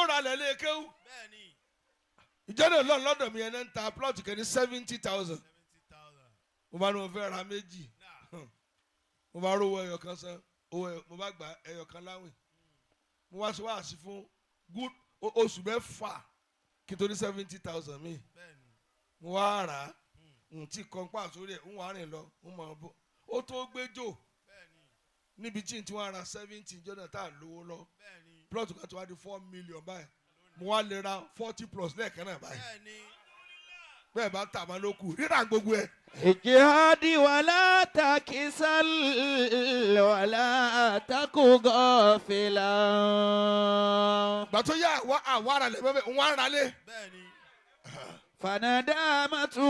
ó ra lẹ́lẹ́ kéwú. ìjọba ìlọrin lọ́dọ̀ mi ẹni ń ta plot kẹ́ni 70,000. mo bá ní mo fẹ́ ra méjì mo bá rówó ẹyọ kan san mo bá gba ẹyọ kan láwìn mo wá sí wáàsí fún good oṣù mẹ́fà kí n tó ní 70,000 mi mo wá rà á n tí kọ́ńpá sórí ẹ̀ ń wá rìn lọ ń mọ̀ bọ́ ó tó gbẹ́jọ́ níbi tí n ti wá ra 70 jọ́nà tá a lówó lọ plot kan tó wá di 4 million báyìí mo wá lè ra 40 plus lẹ́ẹ̀kan náà báyìí bẹ́ẹ̀ bá tà má ló kù rírà gbogbo ẹ̀. ìjìhádì wàlá takisal wàlá takú gọ́fìlà. gbà tó yá àwọn ará lẹ̀ bẹ́ẹ̀ wọ́n ará lẹ̀. fanadamatu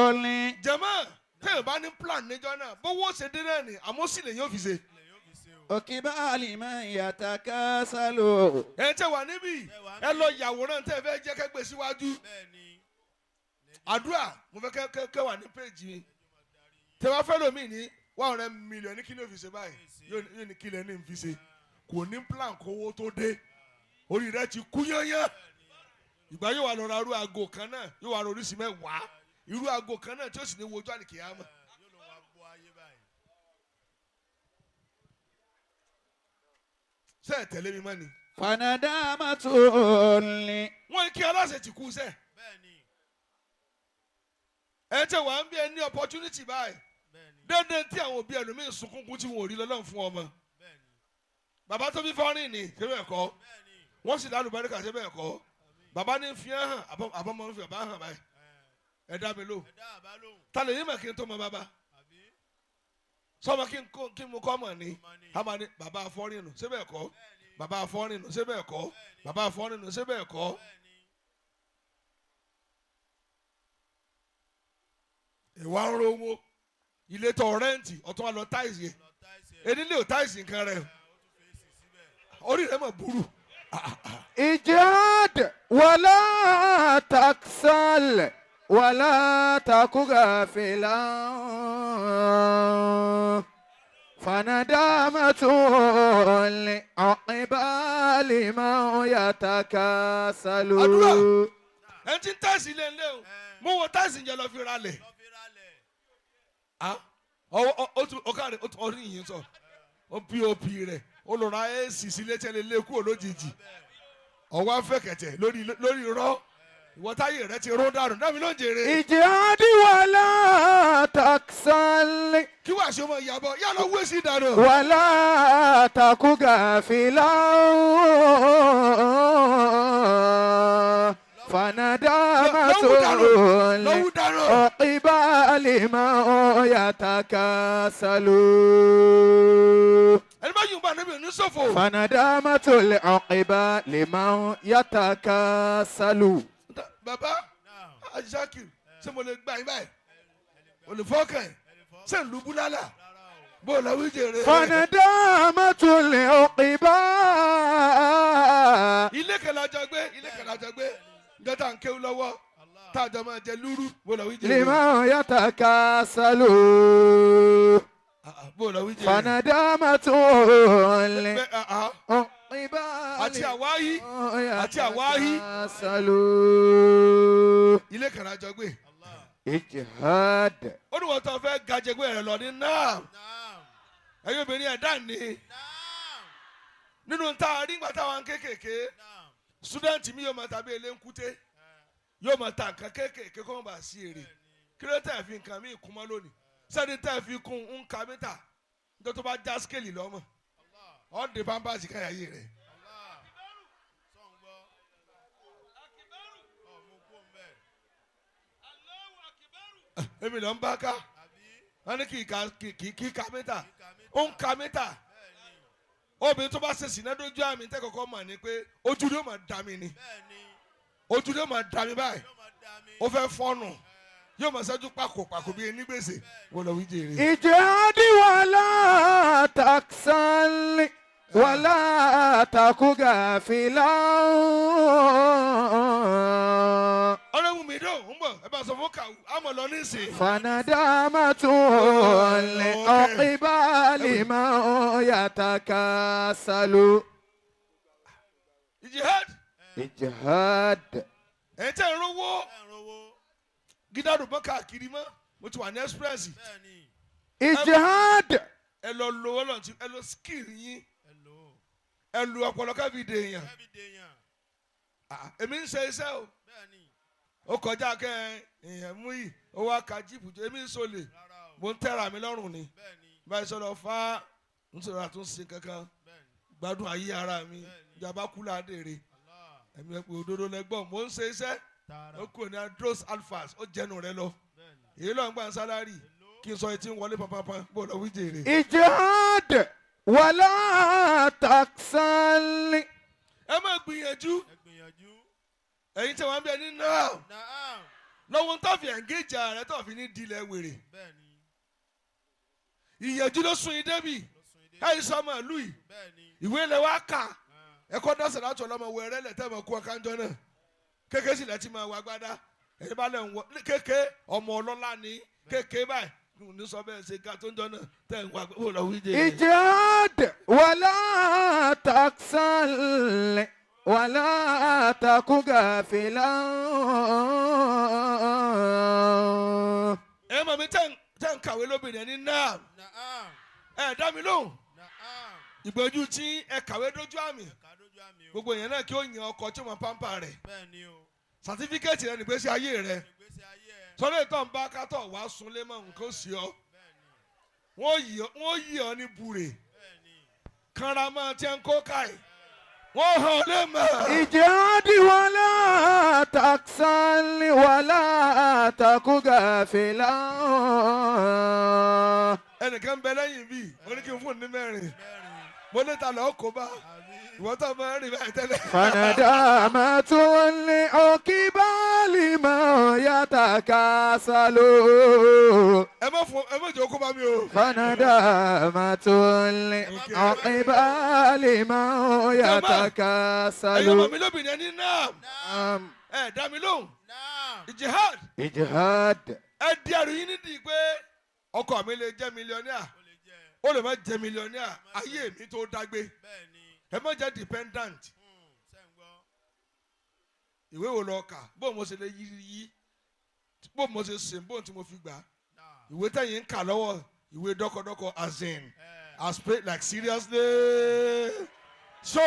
olin. jẹ́mọ́ tẹ́yọ̀ bá ní plan níjọ́ náà bówó ṣe dé náà ni àmọ́ sì lè yóò fi ṣe. òkìbáàlì máa ń yàtàkà sálò. ẹ tẹ wà níbí ẹ lọ yàwòrán tẹ fẹ́ jẹ́ kẹ́gbẹ́ síwájú. àdúrà mo fẹ́ kẹ́ wà ní péjì mi tẹ wá fẹ́ lómi ní 100 million ní kí ló fi ṣe báyìí yóò ní kí lẹ́ ní fi ṣe kò ní plan kówó tó dé orí rẹ ti kú yányán ìgbà yóò wà lọ́ra irú aago kan náà yóò wà lórí sí mẹ́wàá irú aago kan náà tí ó sì ní wojú àlìkìyámà. ṣé ẹ tẹ̀lé mi mọ́ ni. fanadamatu olin. wọ́n kí aláṣẹ ti kú sẹ́. ẹ tẹ wà ń bí ẹ ní opportunity báyìí dédé tí àwọn òbí ẹlòmíín sunkúnkún tí wọn ò rí lọ́lọ́run fún ọmọ bàbá tó bí fọ́nrín ni ṣé bẹ́ẹ̀ kọ́ wọ́n sì lálùbáríkà ṣé bẹ́ẹ̀ kọ́ bàbá ní fi hàn àbọ̀mọ́ ń fi bàbá hàn báyìí ẹ dá mi lò ta lè yín mọ̀ kí n tó mọ bàbá sọmọ kí n mú kọ́ mọ̀ ni àmà ni bàbá fọ́nrín nù ṣé bẹ́ẹ̀ kọ́ bàbá fọ́nrín nù ṣé bẹ́ẹ̀ kọ́ bàbá fọ́nrín nù ṣé bẹ́ẹ̀ kọ́. ìwà ń rówó ilé tó rẹ́ǹtì ọ̀tún wa lọ táìsì yẹn enílé ò táìsì nǹkan rẹ̀ orí rẹ̀ mọ̀ burú. ìjìhad wàlá taksal wàlá takugafila fanadamatu li aqibali ma yatakasalu. àdúrà ẹ ti ń táìsì lé ńlẹ́ o mo wọ táìsì jẹ lọ fi ra lẹ̀. ọkàrẹ orí yìí sọ pop rẹ olùrà ac sílé tẹ́lẹ̀ lẹkú olójijì ọwọ afẹkẹtẹ lórí irọ́ ìwọtáyé rẹ ti rún dànù náà mi ló ń jèrè. ìjìhádì wàlá taksal. kí wàá ṣe ọmọ ìyàbọ yálà owó èsì dànù. wàlá takugafila fanadamatu aqibali ma yatakasalu. ẹni bá yùn bá níbi ní sọ̀fọ̀. fanadamatu aqibali ma yatakasalu. bàbá ajakir ṣé mo lè gbà yín báyìí mo lè fọkàn yín ṣé ń lu búlálà bó o lọ wí jèrè. fanadamatu aqiba. ilé kẹlẹ àjọ gbé dọ́tà ń kéwú lọ́wọ́ tá a jọ máa jẹ lúrú bó lọ wí jèrè. lima yatakasalu. bó lọ wí jèrè. fanadamatu àti àwáyí ilé kẹlẹ àjọ gbé. ìjìhad. ó ní wọ́n tó fẹ́ gajẹ́gbé rẹ̀ lọ ní náà ẹ̀yin obìnrin ẹ̀dá ni nínú tá a rí nígbà táwọn kéékèèké student mi yóò máa tàbí eléńkúté yóò máa ta nǹkan kéékèèké kó má bàa sí èrè kí ló tẹ̀ fi nǹkan mi kún mọ́ lónìí sẹ́ni tẹ̀ fi kún ń ka mítà nítorí tó bá já skéèlì lọ́mọ ọ́ de pampers káyà yé rẹ̀. èmi lọ ń bá ká wọn ní kì í ka mítà ó ń ka mítà obìnrin tó bá ṣe sìnà dójú àmì tẹ́ kọ́kọ́ mọ̀ ni pé ojú ló máa dà mí ni ojú ló máa dà mí báyìí ó fẹ́ fọ́nù yóò máa ṣẹ́jú pàkó bíi ẹni gbèsè wọ́n lọ wí jèrè. ìjìhádì wàlá taksal wàlá takugafila. ọlọ́run mi dùn ń bọ̀ ẹ bá sọ fún kàwé àmọ̀ lọ nísìnyí. fanadamatu aqibali ma yatakasalu. ìjìhad. Ijtihad. Ẹ tẹ́ ń rówó. Gídárò bọ́ káàkiri mọ́. Mo ti wà ní express. Ijtihad. Ẹ lọ lo ọlọ́run tí ẹ lo skill yín. Ẹ lu ọpọlọ kábídé èèyàn. Èmi ń ṣe iṣẹ́ o. Ó kọjá kẹ́ èèyàn mú yìí. Ó wá ka jíìpù jẹ́ èmi ń sọlẹ̀. Mo ń tẹ́ra mi lọ́rùn ni. Báyìí sọ̀rọ̀ fá ń sọ̀rọ̀ àtúnṣe kankan. Gbádùn ayé ara mi. Ìjàmbá kú ládèrè. Ẹ̀mí ẹ̀ pé òdodo lẹ́gbọ̀n. Mo ń ṣe iṣẹ́. Ó kúrò ní Andros Alphas. Ó jẹnu rẹ lọ. Èyí ló ń gbà ń sálárì. Kí n sọ etí ń wọlé pàpàpà. Bó lọ wí jèrè. Ijtihad. Wala taksal. Ẹ máa gbìyànjú. Ẹ̀yin tí wọ́n ń bẹ ní náà. Lọ́wọ́ tó fi engage ààrẹ tó fi ní dilẹ̀ wèrè. Ìyànjú ló sun idébì. Ẹ̀yin sọ ọmọ ìlú yìí. Ìwé ilẹ̀ wa kà. Ẹ̀kọ́ dọ́sẹ̀ láti ọlọ́mọ wẹ̀rẹ́ lẹ̀ tẹ́ mọ̀ kú ọ̀kanjọ́ náà. Kéké sì lẹ́ ti máa wá gbádá. Ẹ̀yin bá lẹ̀ ń wọ kéké ọmọ ọlọ́lá ni kéké báyìí. Ní sọ bẹ́ẹ̀ ṣe ká tó ń jọ náà tẹ́ ń wá gbọ́ lọ wí jẹ́. Ijtihad. Wala taksal. Wala taku gafilan. Ẹ mọ̀ mi tẹ́ ń kàwé lóbìnrin ní náà. Ẹ dá mi lóhùn. Ìgbẹ́jú tí ẹ kàwé dójú àmì. Gbogbo èèyàn náà kí ó yan ọkọ tí ó mọ pampa rẹ̀. Sàtífíkẹ́tì rẹ̀ nígbésí ayé rẹ̀. Sọ́dọ̀ ìtàn bá kátọ̀ wá sunlé mọ́ nǹkan sí ọ. Wọ́n yí ọ ní bure. Kanra tí ń kó káì. Wọ́n hàn lé mọ́. Ijtihad. Wala taksal. Wala taku gafilan. Ẹnìkan bẹ lẹ́yìn bíi mo ní kí n fún ní mẹ́rin. Mo ní ta lọ́ọ́ kó bá. Ìwọ́n tó máa ń rìn báyìí tẹ́lẹ̀. Fanadamatun li'uqbali ma yatakasalu. Ẹ má jẹ́ kó bá mi o. Fanadamatun li'uqbali ma yatakasalu. Ẹ̀yin ọmọ mi lóbìnrin ní náà. Ẹ dá mi lóhùn. Ijtihad. Ijtihad. Ẹ di ẹrù yín nídìí pé ọkọ mi lè jẹ́ mílíọ̀nìà. Ó lè má jẹ́ mílíọ̀nìà. Ayé mi tó dágbé. Ẹ má jẹ́ dependent. Ìwé wo lọ kà? Bó mo ṣe lè yí. Bó mo ṣe sìn bó tí mo fi gbà. Ìwé tẹ̀yìn ń kà lọ́wọ́. Ìwé dọ́kọ̀dọ́kọ̀ as in. As pay like seriously. So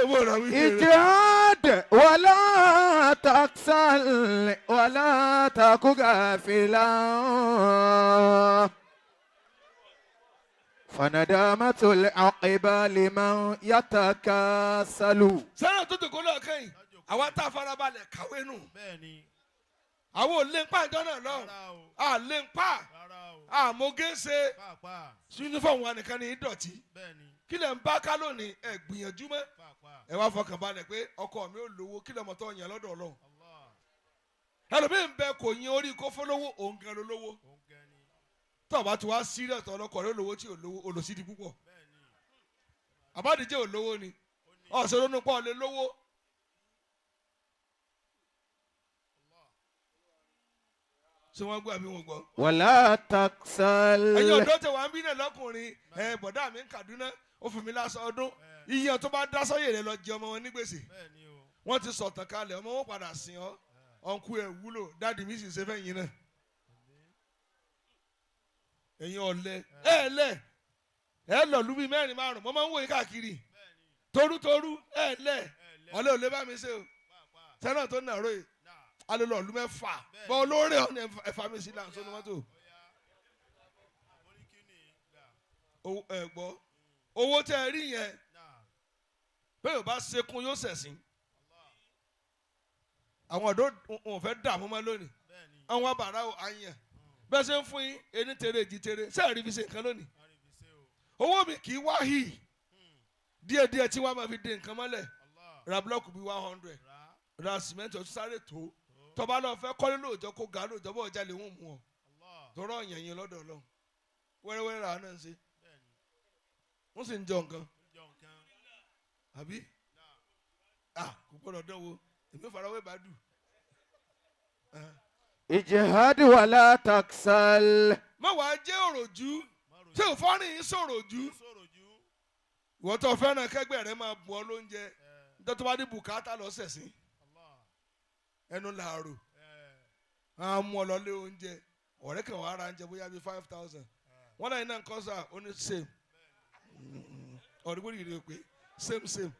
what are we doing? Ijtihad. Wala taksal. Wala taku gafilan. Fanadamatul aqiba liman yatakasalu. Sẹ́nà tó dòkó lọ́ọ̀ kẹ́yìn. Àwa tá a farabalẹ̀ kàwé nù. Àwọn ò lè ń pa ìjọ náà lọ. À lè ń pa. Àmọ́gé ṣe. Uniform wa nìkan ni ìdọ̀tí. Kí lẹ̀ ń bá ká lónìí? Ẹ gbìyànjú mọ́. Ẹ wá fọkàn balẹ̀ pé ọkọ mi ò lówó kí lọ́mọ tó yàn lọ́dọ̀ Ọlọ́run. Ẹlòmíì ń bẹ kò yin orí kó fọlọ́wọ́ òun gan lólówó. Tó bá ti wá serious ọlọ́kọ̀ rẹ̀ olówó tí olówó olòsídìí púpọ̀. Àbádìjẹ́ olówó ni. Ọ̀sẹ̀ lónìí pọ̀ lè lówó. Ṣé wọ́n gbọ́ àbí wọ́n gbọ́? Wala taksal. Ẹ̀yin ọ̀dọ́ tẹ wá ń bí náà lọ́kùnrin. Bọ̀dá mi ń Kaduna. Ó fún mi lásán ọdún. Iye tó bá dá sọ́yè rẹ̀ lọ jẹ ọmọ wọn ní gbèsè. Wọ́n ti sọ̀tàn kalẹ̀ ọmọ wọn padà sìn ọ́. Ọ̀nkú ẹ̀ wúlò. Dáàdì mi sì ṣe fẹ́ yín náà. Ẹ̀yin ọ̀lẹ. Ẹ lọ lú bí mẹ́rin márùn-ún. Mo máa ń wòye káàkiri. Torútorú ọ̀lẹ ò lè bá mi ṣe o. Sẹ́nà tó nà ró yìí. Alẹ́ lọ lú mẹ́fà. Bọ́ olóore ọ̀nà ẹ̀fà mi sí láǹṣó ní mọ́tò. Gbọ́. Owó tẹ́ ẹ rí yẹn. Bẹ́ẹ̀ ò bá sekun yóò ṣẹ̀sìn. Àwọn ọ̀dọ́ wọn fẹ́ dààmú mọ́ lónìí. Àwọn àbàrà àyàn. Bẹ́ẹ̀ ṣe ń fún yín ẹni tere èjì tere sẹ́ẹ̀ rí fi ṣe nǹkan lónìí. Owó mi kì í wá hì. Díẹ̀díẹ̀ tí wọ́n máa fi de nǹkan mọ́lẹ̀. Ra búlọ́ọ̀kù bíi 100. Ra sìmẹ́ntì ọ̀tún sáré tó. Tọ́ba lọ fẹ́ kọ́lé lóòjọ́ kó ga lóòjọ́ bọ́ ọjà lè wọ́n mú ọ. Tọ́rọ ọ̀yàn yẹn lọ́dọ̀ Ọlọ́run. Wẹ́rẹ́wẹ́rẹ́ rà náà ń ṣe. Wọ́n sì ń jọ nǹkan. Àbí? Kò gbọ́dọ̀ dánwò. Èmi farawé bá dù. Ijtihad wala taksal. Má wàá jẹ́ òròjú. Ṣé òfọ́rin yìí sọ̀ròjú? Ìwọ́n tó fẹ́ràn kẹ́gbẹ́ rẹ máa bù ọ lóúnjẹ. Dọ́tọ́ bá ní bùkátà lọ́sẹ̀ sí. Ẹnu làárò. A mú ọ lọ lé oúnjẹ. Ọ̀rẹ́ kan wàá ra oúnjẹ bóyá bíi 5,000. Wọ́n náà iná nǹkan sá ó ní same. Ọ̀rẹ́gbọ́n yìí rè pé same.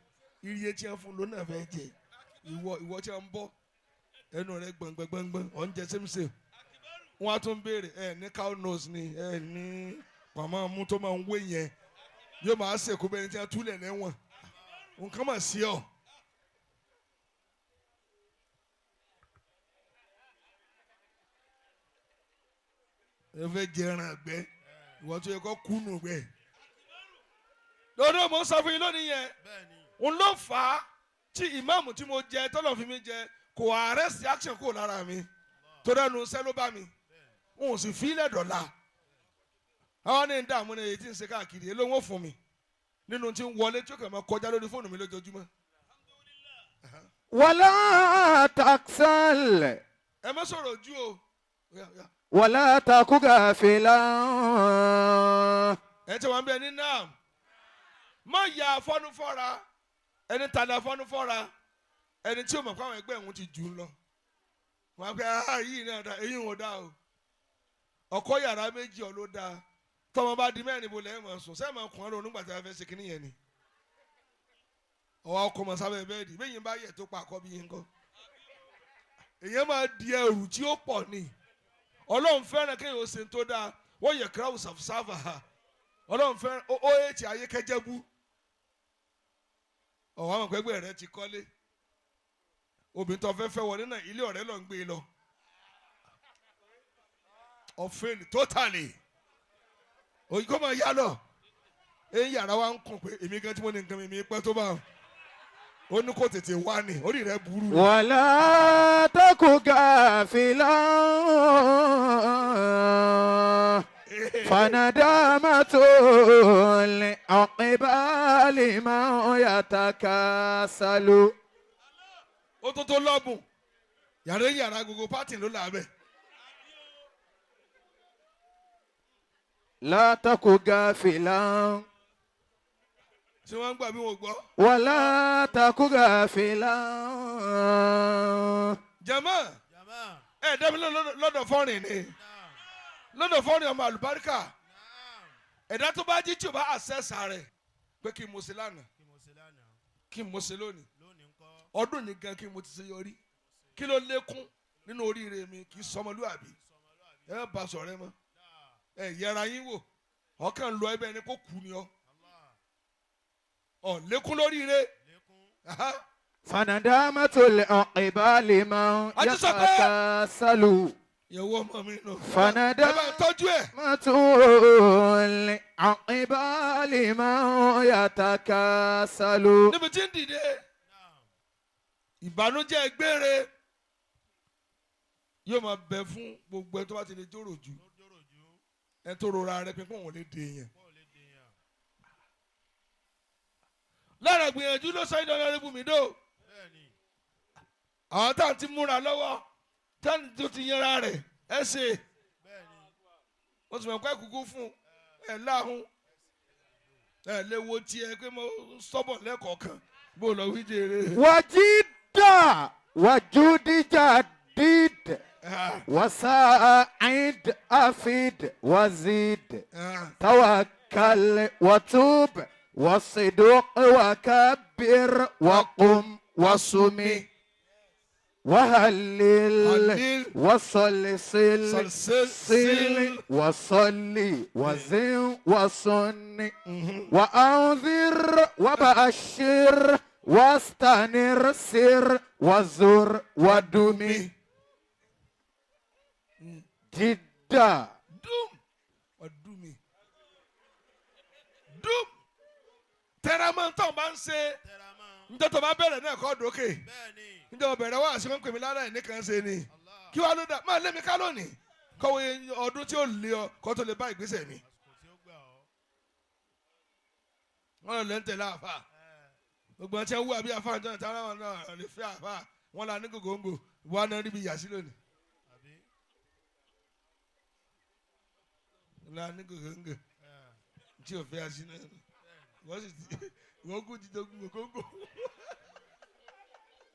Iye tí wọ́n fún ló náà fẹ́ jẹ. Ìwọ tí wọ́n ń bọ́. Ẹnu rẹ̀ gbọ̀ngbọ̀ngbọ̀ngbọ̀n. Ọ̀ ń jẹ same. Wọ́n á tún béèrè ní cow nose ni ní pàmò mú tó máa ń wé yẹn. Yóò máa ṣèkú bẹ́ẹ̀ ni tí wọ́n túlẹ̀ lẹ́wọ̀n. Nǹkan mà sí ọ. Ẹ fẹ́ jẹran àgbẹ̀ ìwọ tó yẹ kó kúnnù gbẹ. Lọ́dọ̀ mo sọ fún yín lónìí yẹn òun ló fà á tí ìmáàmù tí mo jẹ tọ́lọ̀ fi mi jẹ kò arrest action kò lára mi tó dẹnu sẹ́ ló bá mi n ò sì fi ilẹ̀ dọ̀la. Àwọn ní dààmú ní èyí tí ń ṣe káàkiri èló wọn fún mi nínú tí ń wọlé tí ó kàn máa kọjá lórí fóònù mi lójoojúmọ́. ولا تكسل Ẹ má sọ̀rọ̀ ojú o. ولا تك غافلا. Ẹ tí wọ́n bẹ ní náà má ya afọ́nú fọ́ra ẹni tàdá afọ́nú fọ́ra ẹni tí ó mọ̀ pé àwọn ẹgbẹ́ òun ti jù ú lọ. Wọ́n á pẹ́ yìí náà dá eyín ò dá o. Ọkọ yàrá méjì ọ̀ ló dáa. Tọ́mọ bá di mẹ́rin bó lẹ́yìn máa sùn sẹ́ẹ̀ máa kùn án lọ nígbà tí a fẹ́ ṣe kínní yẹn ni. Ọwọ́ ọkọ mọ̀ sábẹ́ bẹ́ẹ̀dì bẹ́yìn bá yẹ̀ tó pa àkọ́bí yín kọ́. Èyàn máa di ẹrù tí ó pọ̀ ni. Ọlọ́run fẹ́ràn kéèyàn ó ṣe tó dáa wọ́n yẹ kíláwù sàfùsàfà ha. Ọlọ́run fẹ́ràn ó ètì ayé kẹjẹ́bú. Ọ̀wọ́ àwọn pẹ́gbẹ́ rẹ ti kọ́lé. Obìnrin tó fẹ́ wọlé náà ilé ọ̀rẹ́ lọ ń gbé lọ. Ọ̀fẹ́ni totally. Òyìnbó máa yá lọ. Eyín yàrá wa ń kùn pé èmi gan tí mo ní nǹkan mi pẹ́ tó bá wọn. Ó ní kó tètè wá ní orí rẹ burú. ولا تك غافلا فندامة العقبى لمن يتكاسل. Ó tó lọ́bùn yàrá gbogbo pátì ló là bẹ́ẹ̀. لا تك غافلا Ṣé wọ́n ń gbà bí wọ́n gbọ́? ولا تك غافلا. Jàmá ẹ̀ dẹ́mi lọ́dọ̀ fọ́rin ni lọ́dọ̀ fọ́rin ọmọ àlùbáríkà ẹ̀dá tó bá jí tí o bá àṣẹ́sà rẹ̀ pé kí n mo ṣe lánàá kí n mo ṣe lónìí ọdún ní gan kí n mo ti ṣe yọrí kí ló lékún nínú oríire mi kì í sọmọlúwàbí ẹ bá sọ̀rọ̀ ẹ mọ́ ẹ yẹra yín wò ọkàn lọ ẹbẹ ni kò kú ni ọ lékún lóríire. فندامة العقبى لمن يتكاسل. Ìyàwó ọmọ mi nù. فندامة tọ́jú ẹ̀. العقبى لمن يتكاسل. Níbi tí ń dìde ìbànújẹ́ gbére yóò máa bẹ fún gbogbo ẹ tó bá ti lè jòrò jù ẹ tó rora rẹ pé òun lè dè yẹn. Lára gbìyànjú ló sọ ìdánwò rẹ bùnmí dò. Àwọn táwọn ti múra lọ́wọ́ táwọn tó ti yanra rẹ̀ ẹ ṣe. Wọ́n sì mọ̀ pé kúkú fún ẹ láhùn ẹ lè wo tiẹ̀ pé mo sọ́bọ̀ lẹ́kọ̀ọ̀kan bó lọ wí jèrè. وجد وجود جديد وساعد أفيد وزيد توكل وتوب والصدق وكبر وقم وصمي وهلل وصل صل وصلي وزن وصني وأنذر وبشر واستنر سر وزر ودمي جدا ودمي dùm tẹramọ tó bá ń ṣe njẹ tó bá bẹ̀rẹ̀ náà kọ́ dókè njẹ tó bẹ̀rẹ̀ wá àṣẹ wọn pè mí lára ẹ̀ nìkan ṣe ni kí wàá ló dà máa lé mi ká lónìí kọ́wé ọdún tí ó lé ọ kó tó lè bá ìgbésẹ̀ mi. wọ́n lọ lẹ́ ń tẹ̀lé àfà gbogbo ọtí ẹwú àbí àfà ìjọba táwọn àwọn náà lè fẹ́ àfà wọn là ní gògóńgò wọn náà níbi yàsí lónìí. là ní gògóńgò tí o fẹ́ àṣì náà wọ́n sì ti wọ́n kú ti dogun gògóńgò.